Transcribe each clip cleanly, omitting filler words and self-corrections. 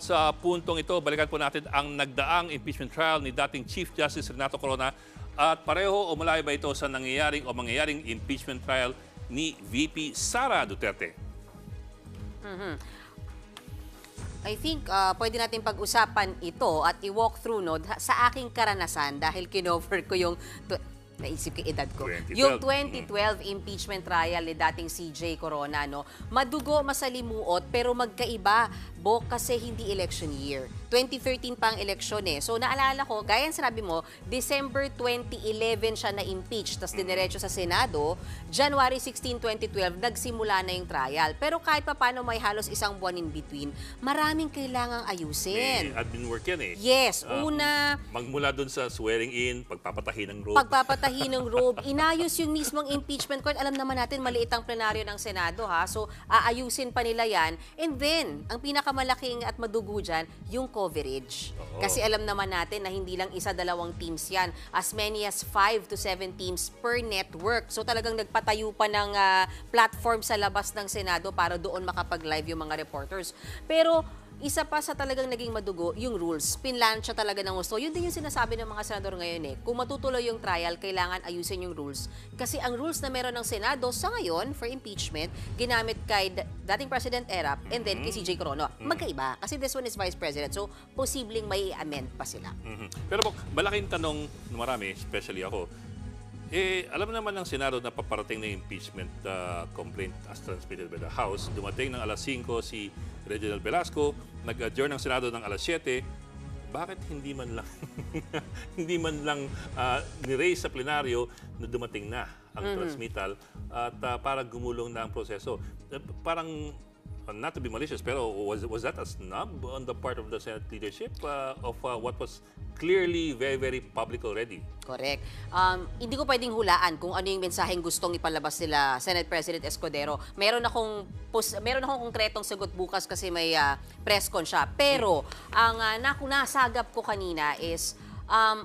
Sa puntong ito, balikan po natin ang nagdaang impeachment trial ni dating Chief Justice Renato Corona at pareho o malayo ba ito sa mangyayaring impeachment trial ni VP Sara Duterte? I think pwede natin pag-usapan ito at i-walk through sa aking karanasan dahil kinover ko yung naisip ko edad ko. 2012. Yung 2012 impeachment trial ni dating CJ Corona, madugo, masalimuot, pero magkaiba, kasi hindi election year. 2013 pa ang eleksyon eh. So naalala ko, gaya ng sinabi mo, December 2011 siya na-impeach, tapos diniretso sa Senado, January 16, 2012, nagsimula na yung trial. Pero kahit pa paano may halos isang buwan in between, maraming kailangang ayusin. Admin work yan eh. Yes, una... Magmula dun sa swearing in, pagpapatahi ng robe. Pagpapatahi ng robe, inayos yung mismong impeachment court. Alam naman natin, maliit ang plenaryo ng Senado, ha? So, aayusin pa nila yan. And then, ang pinakamalaking at madugo dyan, yung coverage. Kasi alam naman natin na hindi lang isa, dalawang teams yan. As many as 5 to 7 teams per network. So, talagang nagpatayo pa ng platform sa labas ng Senado para doon makapag-live yung mga reporters. Pero, isa pa sa talagang naging madugo, yung rules. Pinlansya talaga ng gusto. Yun din yung sinasabi ng mga senador ngayon eh. Kung matutuloy yung trial, kailangan ayusin yung rules. Kasi ang rules na meron ng Senado sa ngayon for impeachment, ginamit kay dating President Erap and then kay CJ Corona. Magkaiba. Kasi this one is Vice President. So, posibleng may amend pa sila. Pero malaking tanong ng marami, especially ako, alam naman ng Senado na paparating na impeachment complaint as transmitted by the House. Dumating ng alas 5 si Reginald Velasco, nag-adjourn ng Senado ng alas 7. Bakit hindi man lang ni-raise sa plenaryo na dumating na ang transmittal at para gumulong na ang proseso? Parang not to be malicious, pero was that a snub on the part of the Senate leadership of what was clearly very public already? Correct. Hindi ko pwedeng hulaan kung ano yung mensaheng gustong ipalabas nila Senate President Escudero. Meron akong konkretong sagot bukas kasi may press con siya. Pero ang nasagap ko kanina is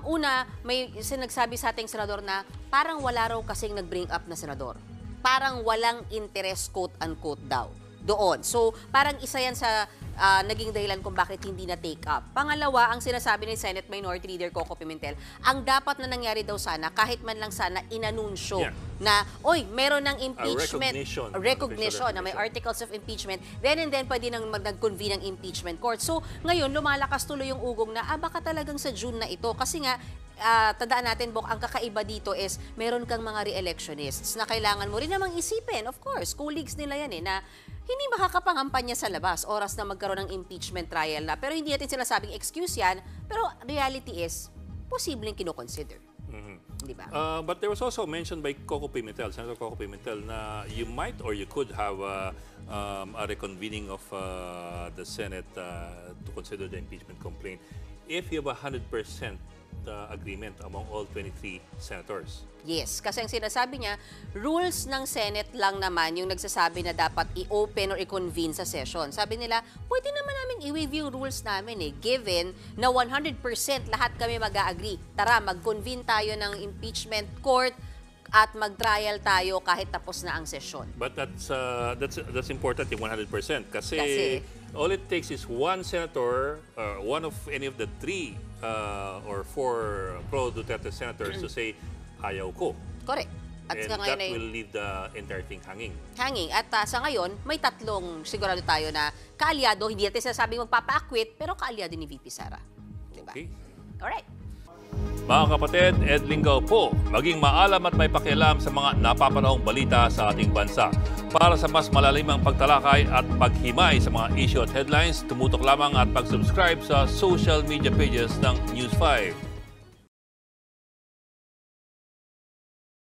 una, may sinagsabi sa ating senador na parang wala raw kasing nag-bring up na senador. Parang walang interest quote-unquote daw doon. So, parang isa yan sa naging dahilan kung bakit hindi na take up. Pangalawa, ang sinasabi ni Senate Minority Leader Coco Pimentel, ang dapat na nangyari daw sana, kahit man lang sana inanunsyo na, oy, meron ng impeachment, recognition na may articles of impeachment, then and then pwede nang mag-convene ng impeachment court. So, ngayon, lumalakas tuloy yung ugong na, baka talagang sa June na ito. Kasi nga, tandaan natin, Bok, ang kakaiba dito is meron kang mga re-electionists na kailangan mo rin namang isipin, of course, colleagues nila yan na hindi makakapangampanya sa labas oras na magkaroon ng impeachment trial na. Pero hindi natin sinasabing excuse yan, pero reality is, posibleng kinoconsider. Di ba? But there was also mentioned by Senator Coco Pimentel, na you might or you could have a reconvening of the Senate to consider the impeachment complaint if you have 100% agreement among all 23 senators. Yes, kasi ang sinasabi niya, rules ng Senate lang naman yung nagsasabi na dapat i-open or i-convene sa session. Sabi nila, pwede naman namin i-waive yung rules namin given na 100% lahat kami mag-a-agree. Tara, mag-convene tayo ng impeachment court at mag-trial tayo kahit tapos na ang session. But that's important, yung 100%. Kasi all it takes is one senator, one of any of the 3 or 4 pro-Duterte senators to say, ayaw ko. Correct. At and that will leave the entire thing hanging. At sa ngayon, may 3 sigurado tayo na kaalyado, hindi natin sinasabing magpapa-acquit, pero kaalyado ni VP Sara. Diba? Okay. Alright. Mga kapatid, Ed Lingaw po, maging maalam at may pakialam sa mga napapanahong balita sa ating bansa. Para sa mas malalimang pagtalakay at paghimay sa mga issue at headlines, tumutok lamang at pag-subscribe sa social media pages ng News 5.